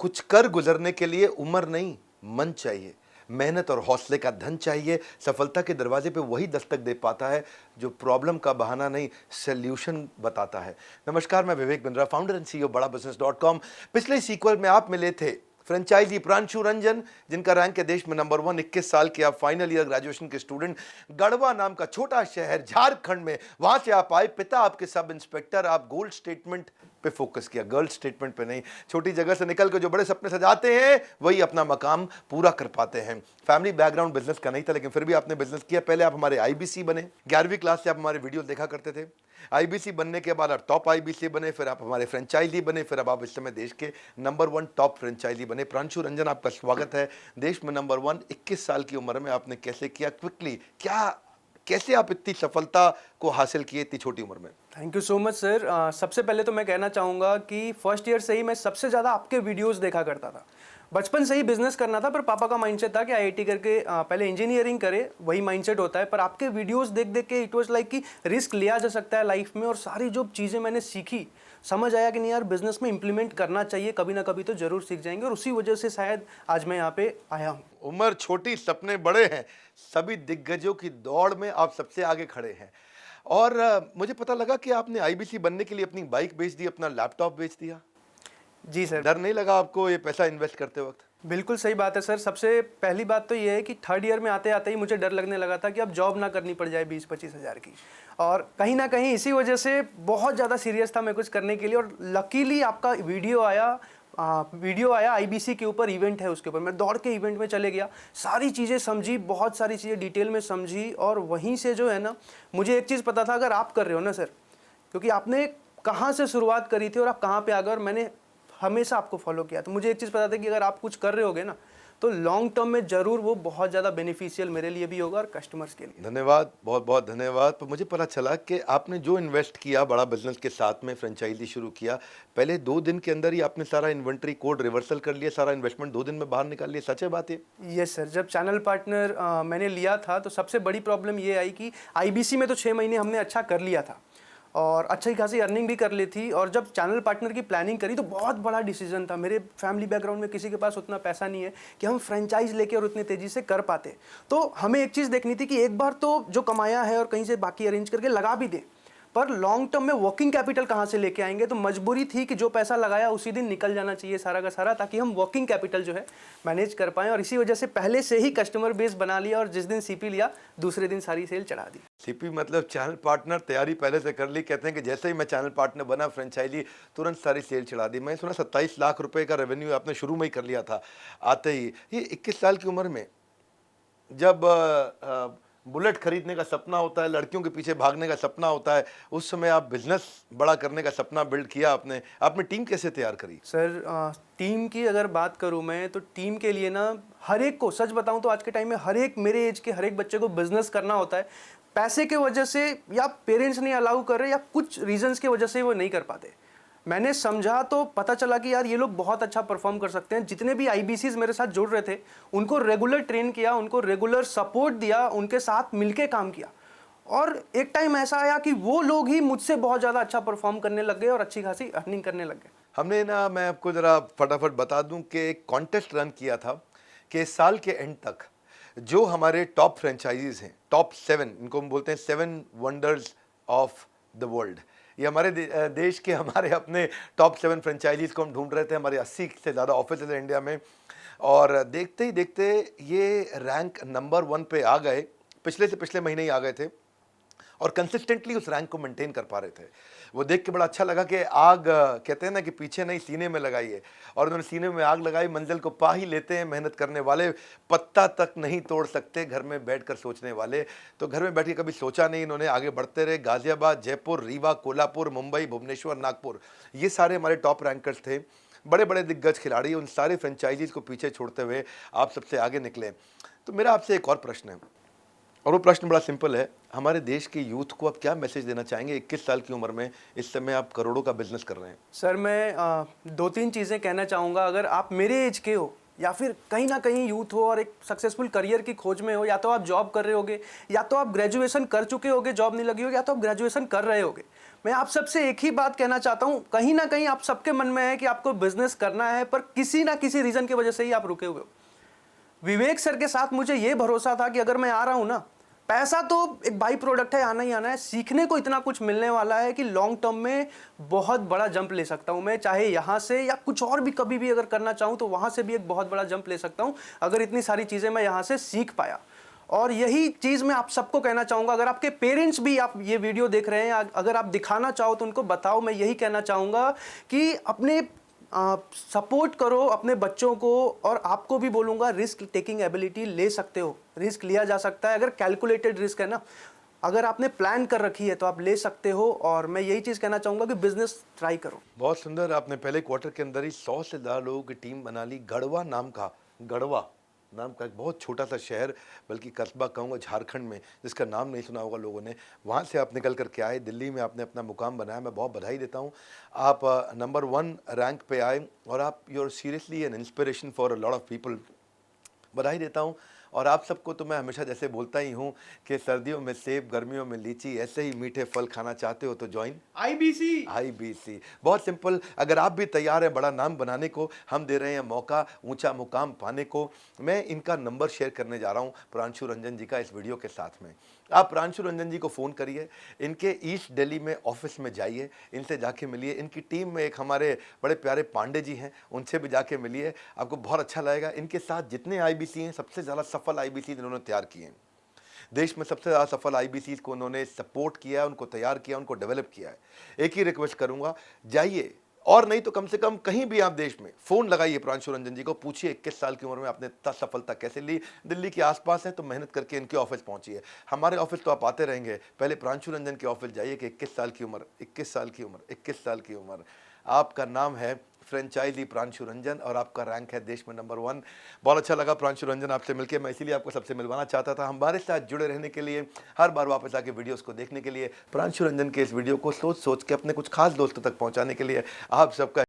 कुछ कर गुजरने के लिए उम्र नहीं, मन चाहिए। मेहनत और हौसले का धन चाहिए। सफलता के दरवाजे पे वही दस्तक दे पाता है जो प्रॉब्लम का बहाना नहीं, सॉल्यूशन बताता है। नमस्कार, मैं Vivek Bindra, founder and CEO बड़ा बिजनेस.com। पिछले सीक्वल में आप मिले थे फ्रेंचाइजी प्रांशु रंजन, जिनका रैंक है देश में नंबर 1। 21 साल के आप फाइनल ईयर ग्रेजुएशन के स्टूडेंट। गढ़वा नाम का छोटा शहर झारखंड में, वहां से आप आए। पिता आपके सब इंस्पेक्टर। आप गोल्ड स्टेटमेंट पे फोकस किया, गर्ल स्टेटमेंट पे नहीं। छोटी जगह से निकल कर जो बड़े सपने सजाते हैं वही अपना मकाम पूरा कर पाते हैं। फैमिली बैकग्राउंड बिजनेस का नहीं था, लेकिन फिर भी आपने बिजनेस किया। पहले आप हमारे आईबीसी बने, 11वीं क्लास से आप हमारे वीडियो देखा करते थे। आईबीसी बनने के बाद आप टॉप आईबीसी बने, फिर आप हमारे फ्रेंचाइजी बने, फिर अब आप इस समय देश के नंबर 1 टॉप फ्रेंचाइजी बने। प्रांशु रंजन, आपका स्वागत है देश में नंबर 1। 21 साल की उम्र में आपने कैसे किया, क्विकली कैसे आप इतनी सफलता को हासिल किए इतनी छोटी उम्र में? Thank you so much sir. सबसे पहले तो मैं कहना चाहूँगा कि फर्स्ट ईयर से ही मैं सबसे ज़्यादा आपके वीडियोस देखा करता था। बचपन से ही बिजनेस करना था, पर पापा का माइंडसेट था कि आईआईटी करके पहले इंजीनियरिंग करे, वही माइंडसेट होता है। पर आपके वीडियोस देख देख के इट वाज लाइक कि रिस्क लिया जा सकता है लाइफ में, और सारी जो चीज़ें मैंने सीखी, समझ आया कि नहीं यार, बिजनेस में इंप्लीमेंट करना चाहिए, कभी ना कभी तो जरूर सीख जाएंगे। और उसी वजह से शायद आज मैं यहाँ पे आया हूँ। उम्र छोटी, सपने बड़े हैं। सभी दिग्गजों की दौड़ में आप सबसे आगे खड़े हैं। और मुझे पता लगा कि आपने आईबीसी बनने के लिए अपनी बाइक बेच दी, अपना लैपटॉप बेच दिया। जी सर। डर नहीं लगा आपको ये पैसा इन्वेस्ट करते वक्त? बिल्कुल सही बात है सर। सबसे पहली बात तो ये है कि थर्ड ईयर में आते आते ही मुझे डर लगने लगा था कि अब जॉब ना करनी पड़ जाए 20-25 हज़ार की। और कहीं ना कहीं इसी वजह से बहुत ज़्यादा सीरियस था मैं कुछ करने के लिए। और लकीली आपका वीडियो आया आईबीसी के ऊपर, इवेंट है उसके ऊपर। मैं दौड़ के इवेंट में चले गया, सारी चीज़ें समझी, बहुत सारी चीज़ें डिटेल में समझी। और वहीं से जो है ना, मुझे एक चीज़ पता था, अगर आप कर रहे हो ना सर, क्योंकि आपने कहाँ से शुरुआत करी थी और आप कहाँ पे आ गए, और मैंने हमेशा आपको फॉलो किया, तो मुझे एक चीज़ पता था कि अगर आप कुछ कर रहे होगे ना, तो लॉन्ग टर्म में ज़रूर वो बहुत ज़्यादा बेनिफिशियल मेरे लिए भी होगा और कस्टमर्स के लिए। धन्यवाद, बहुत बहुत धन्यवाद। पर मुझे पता चला कि आपने जो इन्वेस्ट किया बड़ा बिजनेस के साथ में, फ्रेंचाइजी शुरू किया, पहले 2 दिन के अंदर ही आपने सारा इन्वेंट्री कोड रिवर्सल कर लिया, सारा इन्वेस्टमेंट 2 दिन में बाहर निकाल लिया। सच है बात ये? Yes sir. जब चैनल पार्टनर मैंने लिया था, तो सबसे बड़ी प्रॉब्लम ये आई कि आईबीसी में तो 6 महीने हमने अच्छा कर लिया था और अच्छी खासी अर्निंग भी कर ली थी। और जब चैनल पार्टनर की प्लानिंग करी तो बहुत बड़ा डिसीजन था। मेरे फैमिली बैकग्राउंड में किसी के पास उतना पैसा नहीं है कि हम फ्रेंचाइज लेके और उतनी तेज़ी से कर पाते। तो हमें एक चीज़ देखनी थी कि एक बार तो जो कमाया है और कहीं से बाकी अरेंज करके लगा भी दें, पर लॉन्ग टर्म में वर्किंग कैपिटल कहाँ से लेके आएंगे। तो मजबूरी थी कि जो पैसा लगाया उसी दिन निकल जाना चाहिए सारा का सारा, ताकि हम वर्किंग कैपिटल जो है मैनेज कर पाएँ। और इसी वजह से पहले से ही कस्टमर बेस बना लिया, और जिस दिन सीपी लिया दूसरे दिन सारी सेल चढ़ा दी। सीपी मतलब चैनल पार्टनर, तैयारी पहले से कर ली। कहते हैं कि जैसे ही मैं चैनल पार्टनर बना, फ्रेंचाइजी तुरंत सारी सेल चढ़ा दी। मैं सुना 27 लाख रुपए का रेवेन्यू आपने शुरू में ही कर लिया था आते ही। ये 21 साल की उम्र में जब बुलेट खरीदने का सपना होता है, लड़कियों के पीछे भागने का सपना होता है, उस समय आप बिजनेस बड़ा करने का सपना बिल्ड किया आपने टीम कैसे तैयार करी? सर टीम की अगर बात करूं मैं, तो टीम के लिए ना, हर एक को सच बताऊं तो आज के टाइम में हर एक मेरे एज के हर एक बच्चे को बिजनेस करना होता है। पैसे के वजह से, या पेरेंट्स नहीं अलाउ कर रहे, या कुछ रीजंस की वजह से वो नहीं कर पाते। मैंने समझा तो पता चला कि यार ये लोग बहुत अच्छा परफॉर्म कर सकते हैं। जितने भी आईबीसीज मेरे साथ जुड़ रहे थे, उनको रेगुलर ट्रेन किया, उनको रेगुलर सपोर्ट दिया, उनके साथ मिलके काम किया। और एक टाइम ऐसा आया कि वो लोग ही मुझसे बहुत ज़्यादा अच्छा परफॉर्म करने लग गए और अच्छी खासी अर्निंग करने लग गए। हमने ना, मैं आपको ज़रा फटाफट बता दूं कि एक कॉन्टेस्ट रन किया था कि इस साल के एंड तक जो हमारे टॉप फ्रेंचाइजीज हैं, टॉप 7, इनको हम बोलते हैं 7 वंडर्स ऑफ द वर्ल्ड। ये हमारे देश के हमारे अपने टॉप 7 फ्रेंचाइजीज को हम ढूंढ रहे थे। हमारे 80 से ज़्यादा ऑफिस है इंडिया में, और देखते ही देखते ये रैंक नंबर 1 पे आ गए। पिछले से पिछले महीने ही आ गए थे और कंसिस्टेंटली उस रैंक को मेंटेन कर पा रहे थे। वो देख के बड़ा अच्छा लगा कि आग, कहते हैं ना कि पीछे नहीं सीने में लगाइए, और उन्होंने सीने में आग लगाई। मंजिल को पा ही लेते हैं मेहनत करने वाले, पत्ता तक नहीं तोड़ सकते घर में बैठकर सोचने वाले। तो घर में बैठ के कभी सोचा नहीं, इन्होंने आगे बढ़ते रहे। गाजियाबाद, जयपुर, रीवा, कोल्हापुर, मुंबई, भुवनेश्वर, नागपुर, ये सारे हमारे टॉप रैंकर्स थे। बड़े बड़े दिग्गज खिलाड़ी, उन सारे फ्रेंचाइजीज को पीछे छोड़ते हुए आप सबसे आगे निकले। तो मेरा आपसे एक और प्रश्न है, और वो प्रश्न बड़ा सिंपल है। हमारे देश के यूथ को आप क्या मैसेज देना चाहेंगे? 21 साल की उम्र में इस समय आप करोड़ों का बिजनेस कर रहे हैं। सर मैं 2-3 चीज़ें कहना चाहूँगा। अगर आप मेरे एज के हो, या फिर कहीं ना कहीं यूथ हो और एक सक्सेसफुल करियर की खोज में हो, या तो आप जॉब कर रहे होगे, या तो आप ग्रेजुएशन कर चुके होगे, जॉब नहीं लगी होगी, या तो आप ग्रेजुएशन कर रहे होगे, मैं आप सबसे एक ही बात कहना चाहता हूं, कहीं ना कहीं आप सबके मन में है कि आपको बिजनेस करना है, पर किसी ना किसी रीजन की वजह से ही आप रुके हुए हो। विवेक सर के साथ मुझे ये भरोसा था कि अगर मैं आ रहा हूं ना, पैसा तो एक बाई प्रोडक्ट है, आना ही आना है, सीखने को इतना कुछ मिलने वाला है कि लॉन्ग टर्म में बहुत बड़ा जंप ले सकता हूं मैं, चाहे यहां से या कुछ और भी कभी भी अगर करना चाहूं तो वहां से भी एक बहुत बड़ा जंप ले सकता हूं, अगर इतनी सारी चीजें मैं यहां से सीख पाया। और यही चीज़ मैं आप सबको कहना चाहूँगा, अगर आपके पेरेंट्स भी आप ये वीडियो देख रहे हैं, अगर आप दिखाना चाहो तो उनको बताओ। मैं यही कहना चाहूँगा कि अपने सपोर्ट करो अपने बच्चों को, और आपको भी बोलूँगा रिस्क टेकिंग एबिलिटी ले सकते हो, रिस्क लिया जा सकता है, अगर कैलकुलेटेड रिस्क है ना, अगर आपने प्लान कर रखी है तो आप ले सकते हो। और मैं यही चीज़ कहना चाहूँगा कि बिजनेस ट्राई करो। बहुत सुंदर, आपने पहले क्वार्टर के अंदर ही 100 से ज़्यादा लोगों की टीम बना ली। गढ़वा नाम का एक बहुत छोटा सा शहर, बल्कि कस्बा कहूँगा, झारखंड में, जिसका नाम नहीं सुना होगा लोगों ने, वहाँ से आप निकल करके आए, दिल्ली में आपने अपना मुकाम बनाया। मैं बहुत बधाई देता हूँ। आप नंबर 1 रैंक पे आए और आप you are seriously an inspiration for a lot of people. बधाई देता हूँ। और आप सबको तो मैं हमेशा जैसे बोलता ही हूँ कि सर्दियों में सेब, गर्मियों में लीची, ऐसे ही मीठे फल खाना चाहते हो तो ज्वाइन IBC। बहुत सिंपल। अगर आप भी तैयार हैं बड़ा नाम बनाने को, हम दे रहे हैं मौका ऊंचा मुकाम पाने को। मैं इनका नंबर शेयर करने जा रहा हूँ प्रांशु रंजन जी का इस वीडियो के साथ में। आप प्रांशु रंजन जी को फ़ोन करिए, इनके ईस्ट दिल्ली में ऑफिस में जाइए, इनसे जाके मिलिए। इनकी टीम में एक हमारे बड़े प्यारे पांडे जी हैं, उनसे भी जाके मिलिए, आपको बहुत अच्छा लगेगा। इनके साथ जितने IBC हैं, सबसे ज़्यादा सफल IBC इन्होंने तैयार किए हैं। देश में सबसे ज़्यादा सफल IBC को उन्होंने सपोर्ट किया है, उनको तैयार किया, उनको डेवलप किया है। एक ही रिक्वेस्ट करूँगा, जाइए, और नहीं तो कम से कम कहीं भी आप देश में फ़ोन लगाइए प्रांशु रंजन जी को, पूछिए 21 साल की उम्र में आपने इतना सफलता कैसे ली। दिल्ली के आसपास है तो मेहनत करके इनके ऑफिस पहुंचिए। हमारे ऑफिस तो आप आते रहेंगे, पहले प्रांशु रंजन के ऑफिस जाइए कि 21 साल की उम्र, 21 साल की उम्र, 21 साल की उम्र। आपका नाम है फ्रेंचाइजी प्रांशु रंजन और आपका रैंक है देश में नंबर 1। बहुत अच्छा लगा प्रांशु रंजन आपसे मिलकर, मैं इसीलिए आपको सबसे मिलवाना चाहता था। हमारे साथ जुड़े रहने के लिए, हर बार वापस आके वीडियोस को देखने के लिए, प्रांशु रंजन के इस वीडियो को सोच सोच के अपने कुछ खास दोस्तों तक पहुंचाने के लिए आप सबका